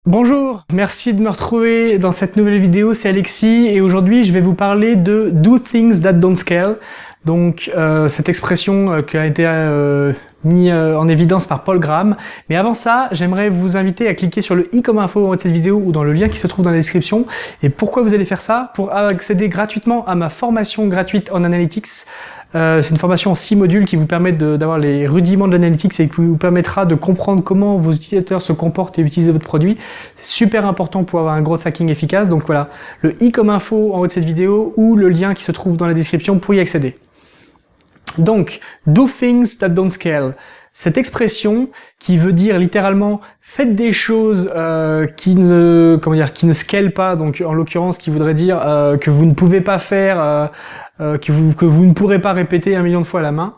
Bonjour, merci de me retrouver dans cette nouvelle vidéo, c'est Alexis et aujourd'hui je vais vous parler de Do Things That Don't Scale. Donc cette expression qui a été mise en évidence par Paul Graham. Mais avant ça, j'aimerais vous inviter à cliquer sur le i comme info en haut de cette vidéo ou dans le lien qui se trouve dans la description. Et pourquoi vous allez faire ça? Pour accéder gratuitement à ma formation gratuite en Analytics. C'est une formation en 6 modules qui vous permet d'avoir les rudiments de l'analytics et qui vous permettra de comprendre comment vos utilisateurs se comportent et utilisent votre produit. C'est super important pour avoir un growth hacking efficace. Donc voilà, le i comme info en haut de cette vidéo ou le lien qui se trouve dans la description pour y accéder. Donc, do things that don't scale. Cette expression qui veut dire littéralement faites des choses qui ne scalent pas, donc en l'occurrence qui voudrait dire que vous ne pouvez pas faire, que vous ne pourrez pas répéter 1 million de fois à la main.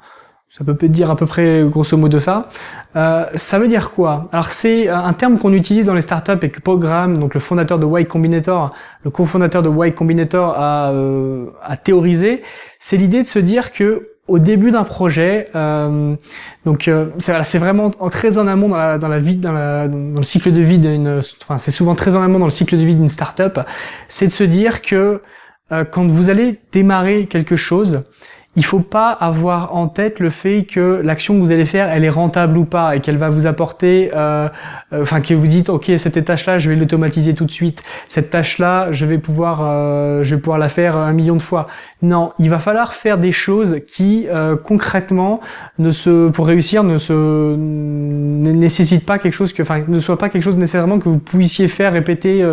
Ça peut dire à peu près grosso modo ça. Ça veut dire quoi? Alors c'est un terme qu'on utilise dans les startups et que Paul Graham, donc le fondateur de Y Combinator, le cofondateur de Y Combinator a théorisé. C'est l'idée de se dire que au début d'un projet, c'est vraiment très en amont dans le cycle de vie c'est souvent très en amont dans le cycle de vie d'une startup. C'est de se dire que quand vous allez démarrer quelque chose, il faut pas avoir en tête le fait que l'action que vous allez faire, elle est rentable ou pas et qu'elle va vous apporter, que vous dites, ok, cette tâche-là, je vais l'automatiser tout de suite. Cette tâche-là, je vais pouvoir la faire 1 million de fois. Non, il va falloir faire des choses qui, concrètement, pour réussir, ne nécessitent pas quelque chose ne soit pas quelque chose nécessairement que vous puissiez faire répéter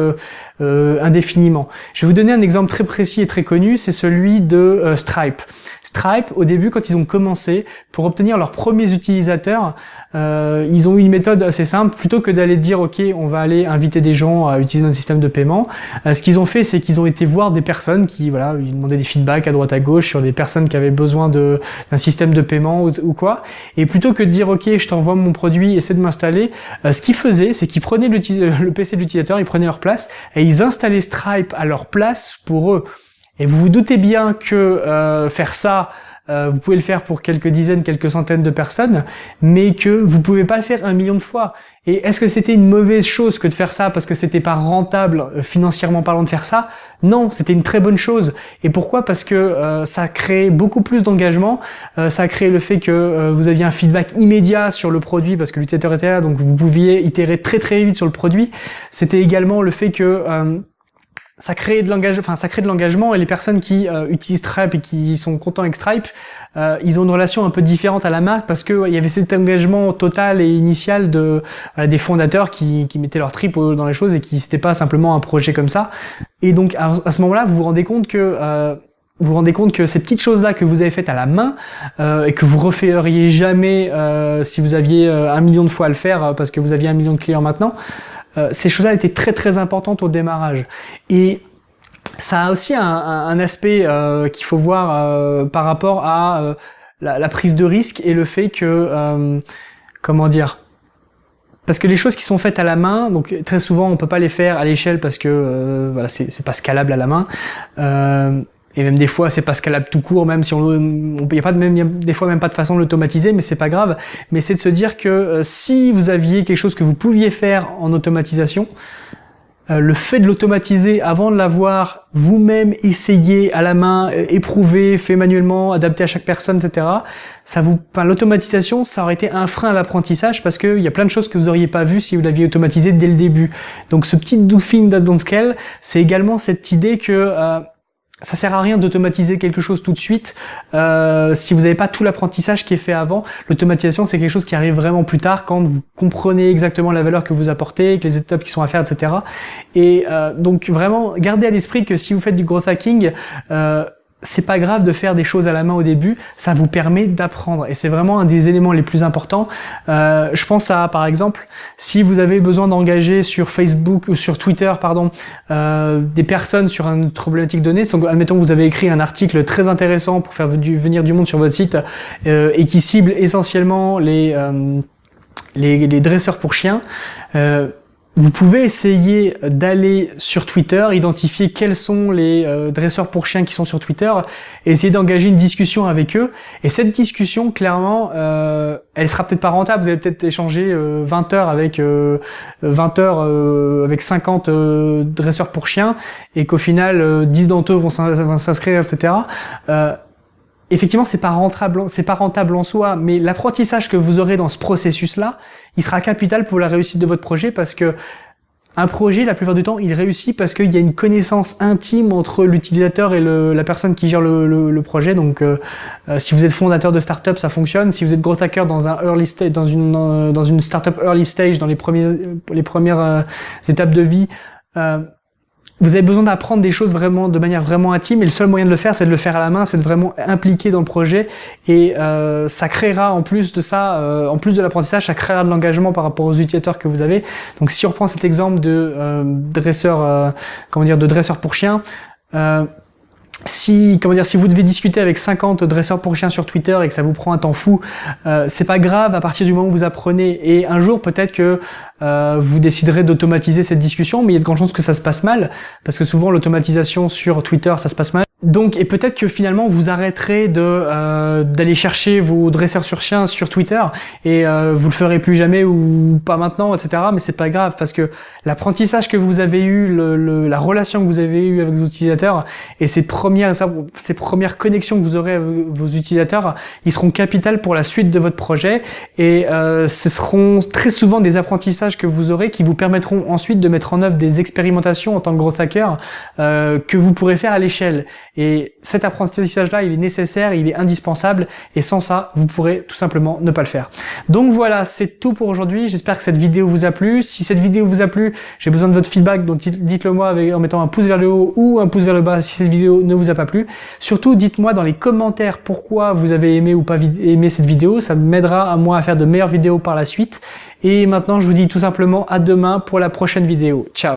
indéfiniment. Je vais vous donner un exemple très précis et très connu, c'est celui de Stripe. Stripe, au début, quand ils ont commencé, pour obtenir leurs premiers utilisateurs, ils ont eu une méthode assez simple. Plutôt que d'aller dire, OK, on va aller inviter des gens à utiliser notre système de paiement, ce qu'ils ont fait, c'est qu'ils ont été voir des personnes qui, ils demandaient des feedbacks à droite à gauche sur des personnes qui avaient besoin d'un système de paiement ou quoi. Et plutôt que de dire, OK, je t'envoie mon produit, essaie de m'installer, ce qu'ils faisaient, c'est qu'ils prenaient le PC de l'utilisateur, ils prenaient leur place et ils installaient Stripe à leur place pour eux. Et vous vous doutez bien que faire ça, vous pouvez le faire pour quelques dizaines, quelques centaines de personnes, mais que vous pouvez pas le faire 1 million de fois. Et est-ce que c'était une mauvaise chose que de faire ça parce que c'était pas rentable financièrement parlant de faire ça? Non, c'était une très bonne chose. Et pourquoi? Parce que ça crée beaucoup plus d'engagement, ça a créé le fait que vous aviez un feedback immédiat sur le produit parce que l'utilisateur était là, donc vous pouviez itérer très très vite sur le produit. C'était également le fait que ça crée de l'engagement et les personnes qui utilisent Stripe et qui sont contents avec Stripe, ils ont une relation un peu différente à la marque parce que il y avait cet engagement total et initial des fondateurs qui mettaient leur trip dans les choses et qui c'était pas simplement un projet comme ça. Et donc à ce moment-là, vous vous rendez compte que ces petites choses-là que vous avez faites à la main et que vous referiez jamais si vous aviez 1 million de fois à le faire parce que vous aviez 1 million de clients maintenant, ces choses-là étaient très très importantes au démarrage. Et ça a aussi un aspect qu'il faut voir par rapport à la prise de risque et le fait que, parce que les choses qui sont faites à la main, donc très souvent on peut pas les faire à l'échelle parce que c'est pas scalable à la main. Et même des fois, c'est pas scalable tout court, même si y a des fois même pas de façon de l'automatiser, mais c'est pas grave. Mais c'est de se dire que si vous aviez quelque chose que vous pouviez faire en automatisation, le fait de l'automatiser avant de l'avoir vous-même essayé à la main, éprouvé, fait manuellement, adapté à chaque personne, etc. L'automatisation, ça aurait été un frein à l'apprentissage parce qu'il y a plein de choses que vous auriez pas vues si vous l'aviez automatisé dès le début. Donc ce petit do things that don't scale, c'est également cette idée que ça sert à rien d'automatiser quelque chose tout de suite si vous n'avez pas tout l'apprentissage qui est fait avant. L'automatisation, c'est quelque chose qui arrive vraiment plus tard quand vous comprenez exactement la valeur que vous apportez, que les étapes qui sont à faire, etc. Et donc vraiment, gardez à l'esprit que si vous faites du growth hacking, c'est pas grave de faire des choses à la main au début, ça vous permet d'apprendre et c'est vraiment un des éléments les plus importants. Je pense à, par exemple, si vous avez besoin d'engager sur Facebook ou sur Twitter, des personnes sur une problématique donnée, donc admettons que vous avez écrit un article très intéressant pour faire venir du monde sur votre site et qui cible essentiellement les dresseurs pour chiens. vous pouvez essayer d'aller sur Twitter, identifier quels sont les dresseurs pour chiens qui sont sur Twitter, et essayer d'engager une discussion avec eux. Et cette discussion, clairement, elle sera peut-être pas rentable. Vous allez peut-être échanger 20 heures avec 50 dresseurs pour chiens, et qu'au final 10 d'entre eux vont s'inscrire, etc. Effectivement, c'est pas rentable en soi, mais l'apprentissage que vous aurez dans ce processus-là, il sera capital pour la réussite de votre projet, parce que un projet, la plupart du temps, il réussit parce qu'il y a une connaissance intime entre l'utilisateur et la personne qui gère le projet. Donc, si vous êtes fondateur de startup, ça fonctionne. Si vous êtes growth hacker dans un early stage, dans une startup early stage, dans les premières étapes de vie, vous avez besoin d'apprendre des choses vraiment de manière vraiment intime, et le seul moyen de le faire, c'est de le faire à la main, c'est de vraiment impliquer dans le projet, et ça créera en plus de ça, en plus de l'apprentissage, ça créera de l'engagement par rapport aux utilisateurs que vous avez. Donc si on reprend cet exemple de dresseur pour chiens, si vous devez discuter avec 50 dresseurs pour chiens sur Twitter et que ça vous prend un temps fou, c'est pas grave à partir du moment où vous apprenez, et un jour peut-être que vous déciderez d'automatiser cette discussion, mais il y a de grandes chances que ça se passe mal, parce que souvent l'automatisation sur Twitter, ça se passe mal. Donc, et peut-être que finalement vous arrêterez d'aller chercher vos dresseurs sur chiens sur Twitter, et vous le ferez plus jamais, ou pas maintenant, etc. Mais c'est pas grave, parce que l'apprentissage que vous avez eu, la relation que vous avez eue avec vos utilisateurs, et ces premières connexions que vous aurez avec vos utilisateurs, ils seront capitales pour la suite de votre projet, et ce seront très souvent des apprentissages que vous aurez qui vous permettront ensuite de mettre en œuvre des expérimentations en tant que growth hacker que vous pourrez faire à l'échelle. Et cet apprentissage-là, il est nécessaire, il est indispensable, et sans ça, vous pourrez tout simplement ne pas le faire. Donc voilà, c'est tout pour aujourd'hui. J'espère que cette vidéo vous a plu. Si cette vidéo vous a plu, j'ai besoin de votre feedback, donc dites-le moi en mettant un pouce vers le haut ou un pouce vers le bas si cette vidéo ne vous a pas plu. Surtout, dites-moi dans les commentaires pourquoi vous avez aimé ou pas aimé cette vidéo. Ça m'aidera à moi à faire de meilleures vidéos par la suite. Et maintenant, je vous dis tout simplement à demain pour la prochaine vidéo. Ciao!